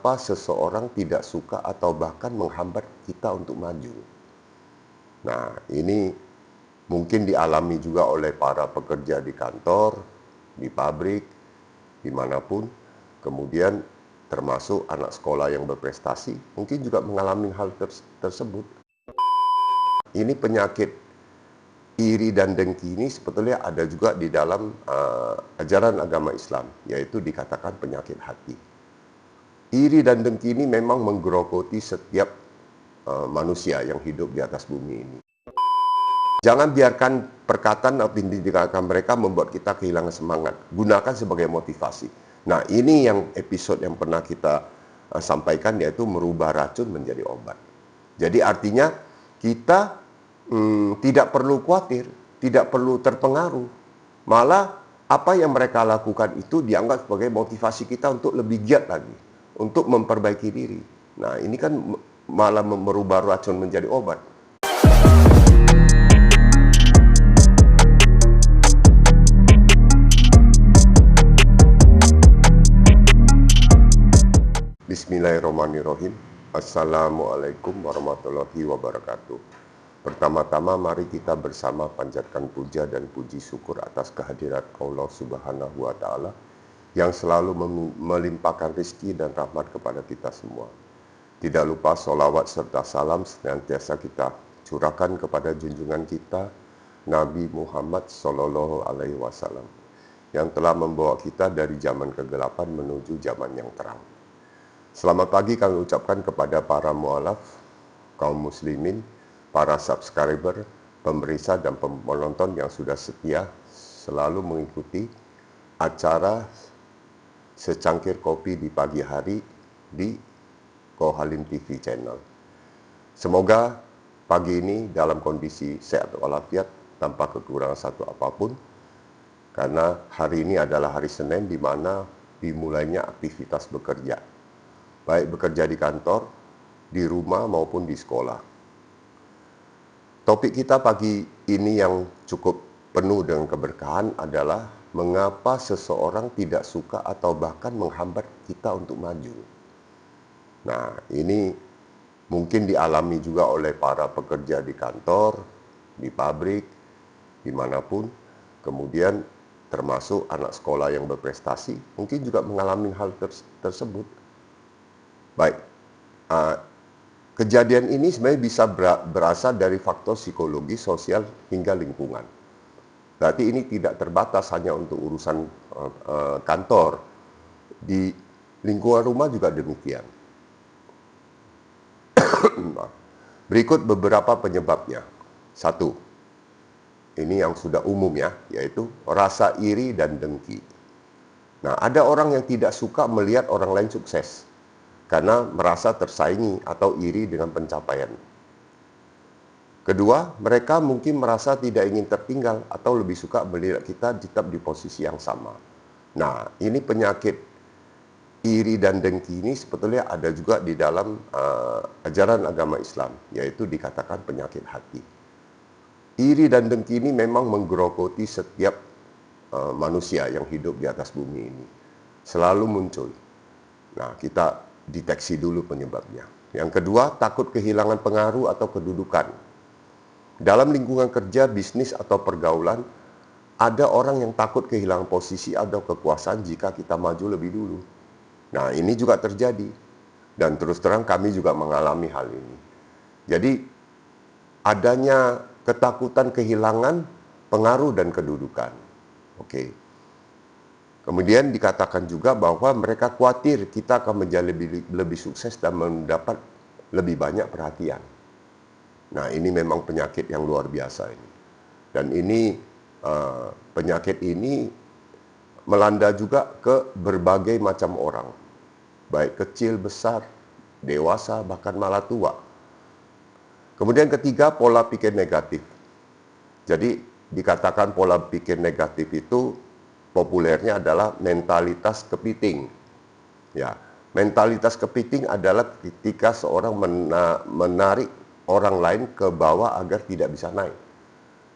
mengapa seseorang tidak suka atau bahkan menghambat kita untuk maju. Nah, ini mungkin dialami juga oleh para pekerja di kantor, di pabrik, dimanapun. Kemudian termasuk anak sekolah yang berprestasi, mungkin juga mengalami hal tersebut. Ini penyakit iri dan dengki ini sebetulnya ada juga di dalam ajaran agama Islam, yaitu dikatakan penyakit hati. Iri dan dengki ini memang menggerogoti setiap manusia yang hidup di atas bumi ini. Jangan biarkan perkataan atau tindakan mereka membuat kita kehilangan semangat. Gunakan sebagai motivasi. Nah, ini yang episode yang pernah kita sampaikan, yaitu merubah racun menjadi obat. Jadi artinya kita tidak perlu khawatir, tidak perlu terpengaruh. Malah apa yang mereka lakukan itu dianggap sebagai motivasi kita untuk lebih giat lagi, untuk memperbaiki diri. Nah, ini kan malah merubah racun menjadi obat. Bismillahirrahmanirrahim. Assalamualaikum warahmatullahi wabarakatuh. Pertama-tama mari kita bersama panjatkan puja dan puji syukur atas kehadirat Allah Subhanahu wa Ta'ala yang selalu melimpahkan rezeki dan rahmat kepada kita semua. Tidak lupa sholawat serta salam senantiasa kita curahkan kepada junjungan kita Nabi Muhammad Sallallahu Alaihi Wasallam yang telah membawa kita dari zaman kegelapan menuju zaman yang terang. Selamat pagi kami ucapkan kepada para mualaf, kaum muslimin, para subscriber, pemirsa dan penonton yang sudah setia selalu mengikuti acara secangkir kopi di pagi hari di Kohalim TV channel. Semoga pagi ini dalam kondisi sehat walafiat tanpa kekurangan satu apapun, karena hari ini adalah hari Senin di mana dimulainya aktivitas bekerja. Baik bekerja di kantor, di rumah maupun di sekolah. Topik kita pagi ini yang cukup penuh dengan keberkahan adalah mengapa seseorang tidak suka atau bahkan menghambat kita untuk maju. Nah, ini mungkin dialami juga oleh para pekerja di kantor, di pabrik, dimanapun. Kemudian termasuk anak sekolah yang berprestasi, mungkin juga mengalami hal tersebut. Baik, kejadian ini sebenarnya bisa berasal dari faktor psikologi, sosial, hingga lingkungan. Berarti ini tidak terbatas hanya untuk urusan kantor. Di lingkungan rumah juga demikian. Berikut beberapa penyebabnya. 1. Ini yang sudah umum ya, yaitu rasa iri dan dengki. Nah, ada orang yang tidak suka melihat orang lain sukses karena merasa tersaingi atau iri dengan pencapaian. Kedua, mereka mungkin merasa tidak ingin tertinggal atau lebih suka melihat kita tetap di posisi yang sama. Nah, ini penyakit iri dan dengki ini sebetulnya ada juga di dalam ajaran agama Islam, yaitu dikatakan penyakit hati. Iri dan dengki ini memang menggerogoti setiap manusia yang hidup di atas bumi ini. Selalu muncul. Nah, kita deteksi dulu penyebabnya. Yang kedua, takut kehilangan pengaruh atau kedudukan. Dalam lingkungan kerja, bisnis, atau pergaulan, ada orang yang takut kehilangan posisi atau kekuasaan jika kita maju lebih dulu. Nah, ini juga terjadi. Dan terus terang kami juga mengalami hal ini. Jadi, adanya ketakutan kehilangan pengaruh dan kedudukan. Oke. Kemudian dikatakan juga bahwa mereka khawatir kita akan menjadi lebih sukses dan mendapat lebih banyak perhatian. Nah, ini memang penyakit yang luar biasa ini. Dan ini penyakit ini melanda juga ke berbagai macam orang. Baik kecil, besar, dewasa, bahkan malah tua. Kemudian ketiga, pola pikir negatif. Jadi dikatakan pola pikir negatif itu populernya adalah mentalitas kepiting. Ya, mentalitas kepiting adalah ketika seorang menarik orang lain ke bawah agar tidak bisa naik.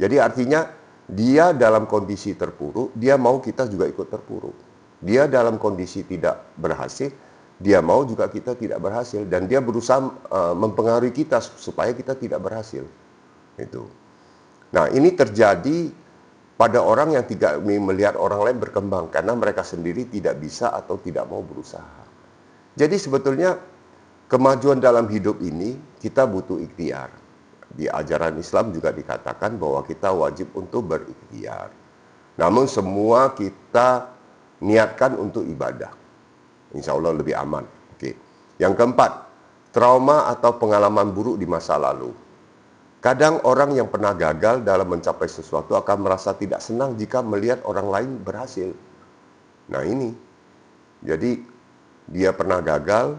Jadi artinya dia dalam kondisi terpuruk, dia mau kita juga ikut terpuruk. Dia dalam kondisi tidak berhasil, Dia mau juga kita tidak berhasil dan dia berusaha mempengaruhi kita supaya kita tidak berhasil. Itu. Nah, ini terjadi pada orang yang tidak melihat orang lain berkembang karena mereka sendiri tidak bisa atau tidak mau berusaha. Jadi sebetulnya kemajuan dalam hidup ini kita butuh ikhtiar. Di ajaran Islam juga dikatakan bahwa kita wajib untuk berikhtiar. Namun semua kita niatkan untuk ibadah. Insya Allah lebih aman. Oke. Yang keempat, trauma atau pengalaman buruk di masa lalu. Kadang orang yang pernah gagal dalam mencapai sesuatu akan merasa tidak senang jika melihat orang lain berhasil. Nah ini, jadi dia pernah gagal,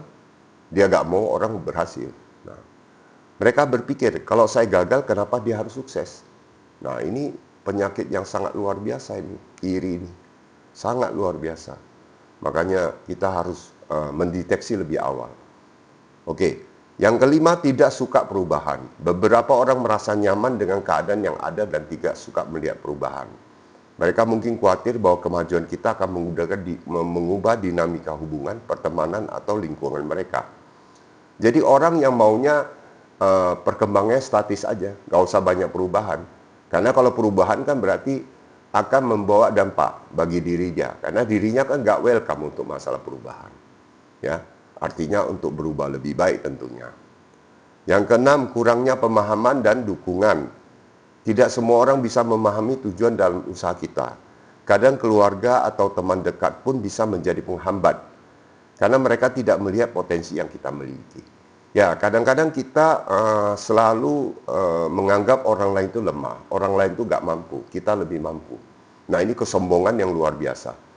dia gak mau orang berhasil. Nah, mereka berpikir, kalau saya gagal, kenapa dia harus sukses? Nah ini penyakit yang sangat luar biasa ini, iri ini. Sangat luar biasa. Makanya kita harus mendeteksi lebih awal. Oke. Yang kelima, tidak suka perubahan. Beberapa orang merasa nyaman dengan keadaan yang ada dan tidak suka melihat perubahan. Mereka mungkin khawatir bahwa kemajuan kita akan mengubah dinamika hubungan, pertemanan, atau lingkungan mereka. Jadi orang yang maunya perkembangannya statis aja, nggak usah banyak perubahan. Karena kalau perubahan kan berarti akan membawa dampak bagi dirinya. Karena dirinya kan nggak welcome untuk masalah perubahan. Ya. Artinya untuk berubah lebih baik tentunya. Yang keenam, kurangnya pemahaman dan dukungan. Tidak semua orang bisa memahami tujuan dalam usaha kita. Kadang keluarga atau teman dekat pun bisa menjadi penghambat. Karena mereka tidak melihat potensi yang kita miliki. Ya, kadang-kadang kita selalu menganggap orang lain itu lemah. Orang lain itu gak mampu, kita lebih mampu. Nah ini kesombongan yang luar biasa.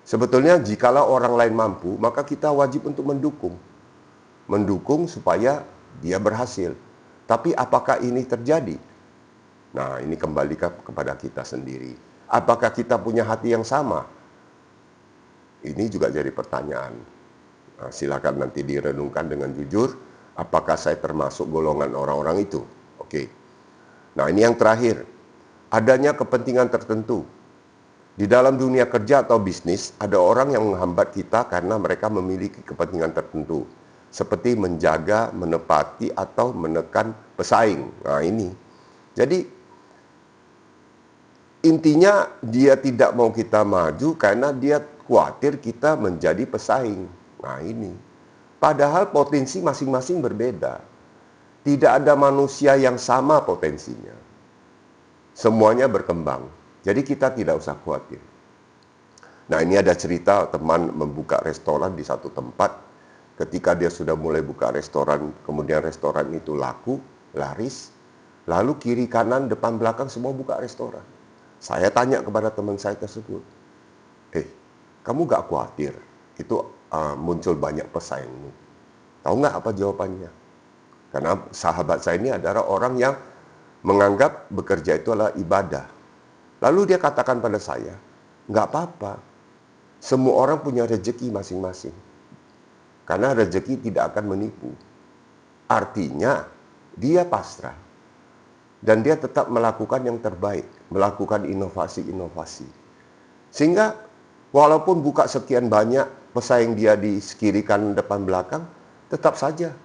Sebetulnya jikalau orang lain mampu, maka kita wajib untuk mendukung. Mendukung supaya dia berhasil. Tapi apakah ini terjadi? Nah, ini kembali kepada kita sendiri. Apakah kita punya hati yang sama? Ini juga jadi pertanyaan. Nah, silakan nanti direnungkan dengan jujur, apakah saya termasuk golongan orang-orang itu? Oke. Nah, ini yang terakhir. Adanya kepentingan tertentu. Di dalam dunia kerja atau bisnis, ada orang yang menghambat kita karena mereka memiliki kepentingan tertentu. Seperti menjaga, menepati, atau menekan pesaing. Nah ini. Jadi, intinya dia tidak mau kita maju karena dia khawatir kita menjadi pesaing. Nah ini. Padahal potensi masing-masing berbeda. Tidak ada manusia yang sama potensinya. Semuanya berkembang. Jadi kita tidak usah khawatir. Nah ini ada cerita teman membuka restoran di satu tempat. Ketika dia sudah mulai buka restoran, kemudian restoran itu laku, laris. Lalu kiri, kanan, depan, belakang semua buka restoran. Saya tanya kepada teman saya tersebut. Kamu gak khawatir? Itu muncul banyak pesaingmu. Tahu nggak apa jawabannya? Karena sahabat saya ini adalah orang yang menganggap bekerja itu adalah ibadah. Lalu dia katakan pada saya, nggak apa-apa, semua orang punya rezeki masing-masing. Karena rezeki tidak akan menipu. Artinya, dia pasrah. Dan dia tetap melakukan yang terbaik, melakukan inovasi-inovasi. Sehingga, walaupun buka sekian banyak pesaing dia di kiri kanan depan belakang, tetap saja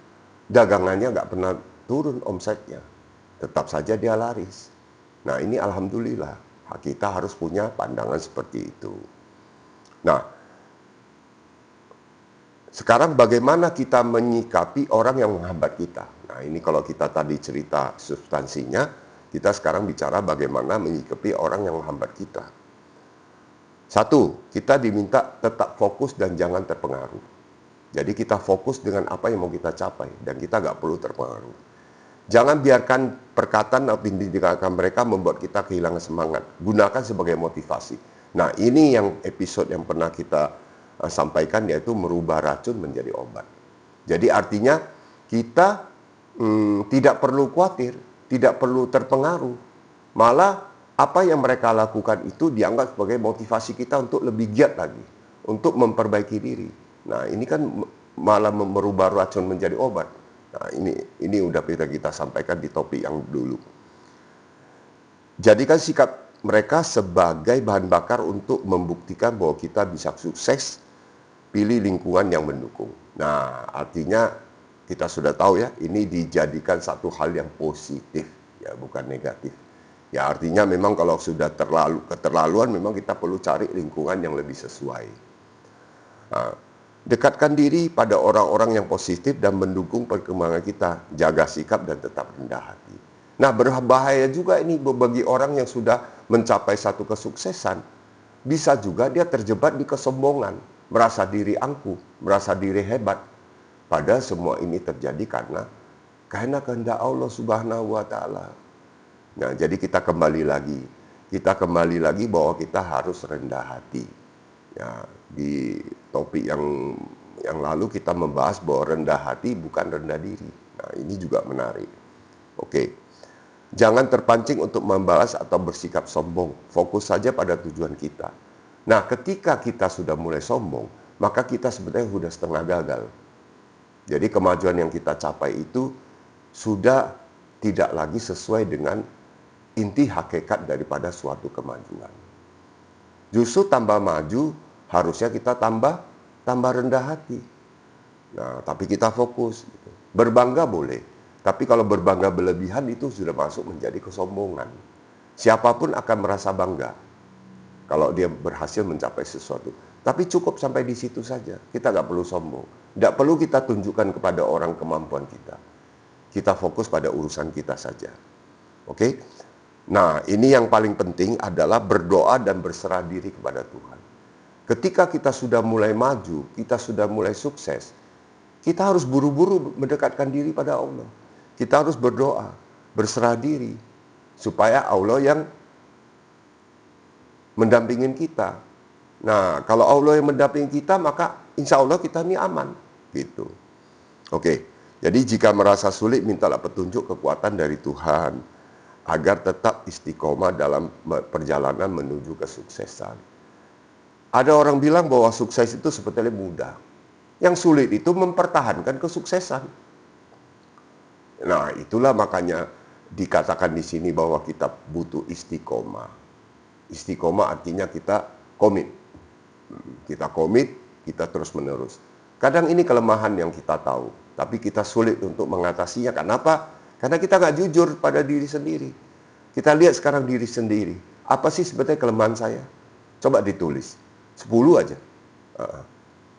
dagangannya nggak pernah turun omsetnya. Tetap saja dia laris. Nah ini alhamdulillah. Kita harus punya pandangan seperti itu. Nah, sekarang bagaimana kita menyikapi orang yang menghambat kita? Nah, ini kalau kita tadi cerita substansinya, kita sekarang bicara bagaimana menyikapi orang yang menghambat kita. Satu, kita diminta tetap fokus dan jangan terpengaruh. Jadi kita fokus dengan apa yang mau kita capai dan kita nggak perlu terpengaruh. Jangan biarkan perkataan atau tindakan mereka membuat kita kehilangan semangat. Gunakan sebagai motivasi. Nah, ini yang episode yang pernah kita sampaikan, yaitu merubah racun menjadi obat. Jadi artinya kita tidak perlu khawatir, tidak perlu terpengaruh. Malah apa yang mereka lakukan itu dianggap sebagai motivasi kita untuk lebih giat lagi, untuk memperbaiki diri. Nah, ini kan malah merubah racun menjadi obat. Nah, ini udah kita sampaikan di topik yang dulu. Jadikan sikap mereka sebagai bahan bakar untuk membuktikan bahwa kita bisa sukses pilih lingkungan yang mendukung. Nah, artinya kita sudah tahu ya, ini dijadikan satu hal yang positif, ya bukan negatif. Ya artinya memang kalau sudah keterlaluan memang kita perlu cari lingkungan yang lebih sesuai. Nah, dekatkan diri pada orang-orang yang positif dan mendukung perkembangan kita. Jaga sikap dan tetap rendah hati. Nah, berbahaya juga ini bagi orang yang sudah mencapai satu kesuksesan. Bisa juga dia terjebak di kesombongan, merasa diri angkuh, merasa diri hebat. Padahal semua ini terjadi karena kehendak Allah Subhanahu wa taala. Nah, jadi kita kembali lagi bahwa kita harus rendah hati. Ya, di topik yang lalu kita membahas bahwa rendah hati bukan rendah diri. Nah, ini juga menarik. Oke. Jangan terpancing untuk membalas atau bersikap sombong. Fokus saja pada tujuan kita. Nah, ketika kita sudah mulai sombong, maka kita sebenarnya sudah setengah gagal. Jadi kemajuan yang kita capai itu sudah tidak lagi sesuai dengan inti hakikat daripada suatu kemajuan. Justru tambah maju, harusnya kita tambah rendah hati. Nah, tapi kita fokus. Berbangga boleh. Tapi kalau berbangga berlebihan itu sudah masuk menjadi kesombongan. Siapapun akan merasa bangga kalau dia berhasil mencapai sesuatu. Tapi cukup sampai di situ saja. Kita nggak perlu sombong. Nggak perlu kita tunjukkan kepada orang kemampuan kita. Kita fokus pada urusan kita saja. Oke? Nah, ini yang paling penting adalah berdoa dan berserah diri kepada Tuhan. Ketika kita sudah mulai maju, kita sudah mulai sukses, kita harus buru-buru mendekatkan diri pada Allah. Kita harus berdoa, berserah diri, supaya Allah yang mendampingin kita. Nah, kalau Allah yang mendampingi kita, maka insya Allah kita ini aman. Gitu. Oke, jadi jika merasa sulit, mintalah petunjuk kekuatan dari Tuhan, agar tetap istiqomah dalam perjalanan menuju kesuksesan. Ada orang bilang bahwa sukses itu sebetulnya mudah. Yang sulit itu mempertahankan kesuksesan. Nah, itulah makanya dikatakan di sini bahwa kita butuh istiqomah. Istiqomah artinya kita komit. Kita komit, kita terus menerus. Kadang ini kelemahan yang kita tahu, tapi kita sulit untuk mengatasinya. Kenapa? Karena kita nggak jujur pada diri sendiri. Kita lihat sekarang diri sendiri. Apa sih sebetulnya kelemahan saya? Coba ditulis. 10 aja.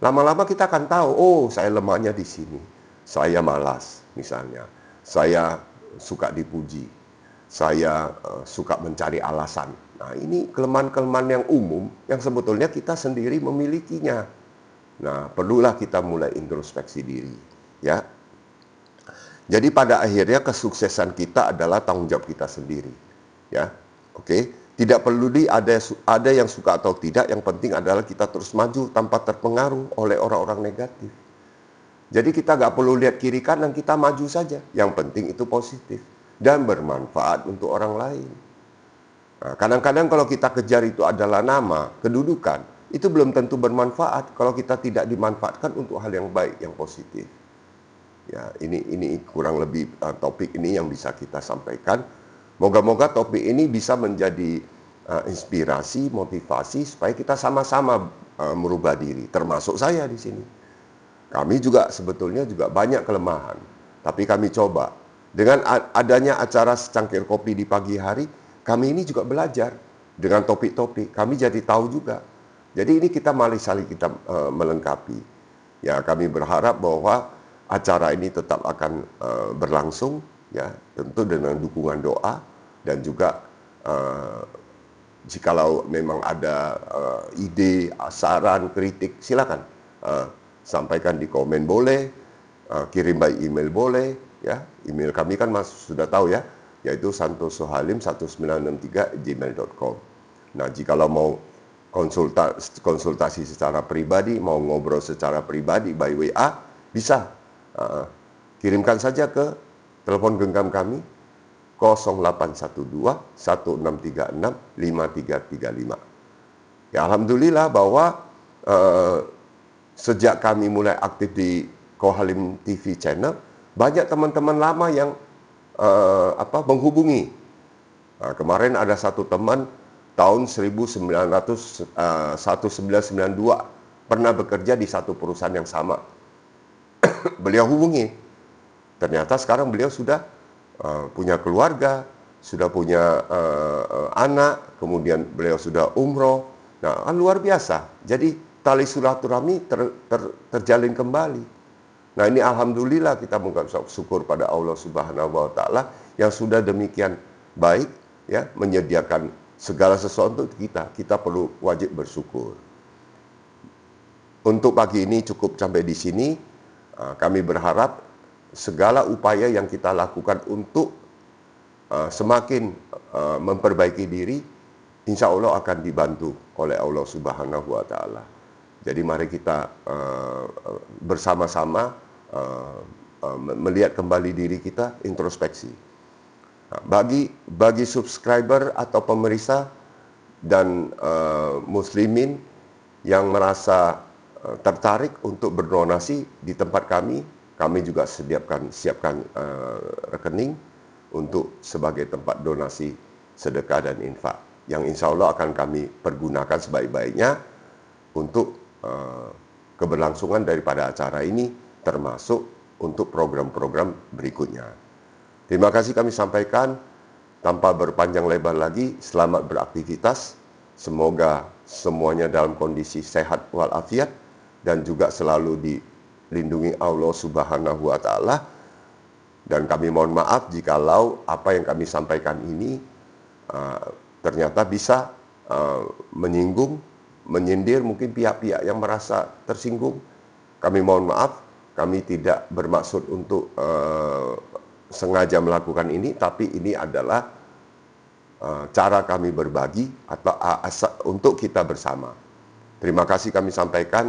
Lama-lama kita akan tahu, oh saya lemahnya di sini. Saya malas misalnya. Saya suka dipuji. Saya suka mencari alasan. Nah, ini kelemahan-kelemahan yang umum yang sebetulnya kita sendiri memilikinya. Nah, perlulah kita mulai introspeksi diri, ya. Jadi pada akhirnya kesuksesan kita adalah tanggung jawab kita sendiri, ya. Oke, tidak perlu ada yang suka atau tidak, yang penting adalah kita terus maju tanpa terpengaruh oleh orang-orang negatif. Jadi kita nggak perlu lihat kiri kanan, kita maju saja. Yang penting itu positif dan bermanfaat untuk orang lain. Nah, kadang-kadang kalau kita kejar itu adalah nama, kedudukan, itu belum tentu bermanfaat kalau kita tidak dimanfaatkan untuk hal yang baik, yang positif. Ya, ini kurang lebih topik ini yang bisa kita sampaikan. Moga-moga topik ini bisa menjadi inspirasi, motivasi supaya kita sama-sama merubah diri, termasuk saya di sini. Kami juga sebetulnya juga banyak kelemahan, tapi kami coba. Dengan adanya acara secangkir kopi di pagi hari, kami ini juga belajar dengan topik-topik. Kami jadi tahu juga. Jadi ini kita saling kita melengkapi. Ya, kami berharap bahwa acara ini tetap akan berlangsung, ya, tentu dengan dukungan doa dan juga jikalau memang ada ide, saran, kritik, silakan sampaikan di komen boleh, kirim by email boleh, ya. Email kami kan sudah tahu ya, yaitu santosohalim1963@gmail.com. Nah, jikalau mau konsultasi secara pribadi, mau ngobrol secara pribadi by WA, bisa. Kirimkan saja ke telepon genggam kami 0812 1636 5335. Ya, alhamdulillah bahwa sejak kami mulai aktif di Kohalim TV channel, banyak teman-teman lama yang menghubungi. Nah, kemarin ada satu teman tahun 1992 pernah bekerja di satu perusahaan yang sama. Beliau hubungi, ternyata sekarang beliau sudah punya keluarga, sudah punya anak, kemudian beliau sudah umroh. Nah, kan luar biasa. Jadi tali silaturahmi terjalin kembali. Nah, ini alhamdulillah kita mengucap syukur pada Allah Subhanahu wa taala yang sudah demikian baik ya menyediakan segala sesuatu untuk kita. Kita perlu wajib bersyukur. Untuk pagi ini cukup sampai di sini. Kami berharap segala upaya yang kita lakukan untuk semakin memperbaiki diri, insya Allah akan dibantu oleh Allah Subhanahu wa taala. Jadi mari kita bersama-sama melihat kembali diri kita, introspeksi. Nah, bagi subscriber atau pemirsa dan muslimin yang merasa tertarik untuk berdonasi di tempat kami juga siapkan rekening untuk sebagai tempat donasi sedekah dan infak yang insya Allah akan kami pergunakan sebaik-baiknya untuk keberlangsungan daripada acara ini, termasuk untuk program-program berikutnya. Terima kasih kami sampaikan. Tanpa berpanjang lebar lagi, selamat beraktivitas. Semoga semuanya dalam kondisi sehat walafiat dan juga selalu dilindungi Allah Subhanahu wa taala. Dan kami mohon maaf jikalau apa yang kami sampaikan ini ternyata bisa menyinggung, menyindir mungkin pihak-pihak yang merasa tersinggung. Kami mohon maaf, kami tidak bermaksud untuk sengaja melakukan ini, tapi ini adalah cara kami berbagi atau untuk kita bersama. Terima kasih kami sampaikan.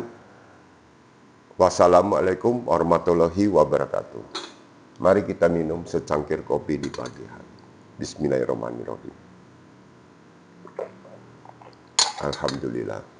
Wassalamualaikum warahmatullahi wabarakatuh. Mari kita minum secangkir kopi di pagi hari. Bismillahirrahmanirrahim. Alhamdulillah.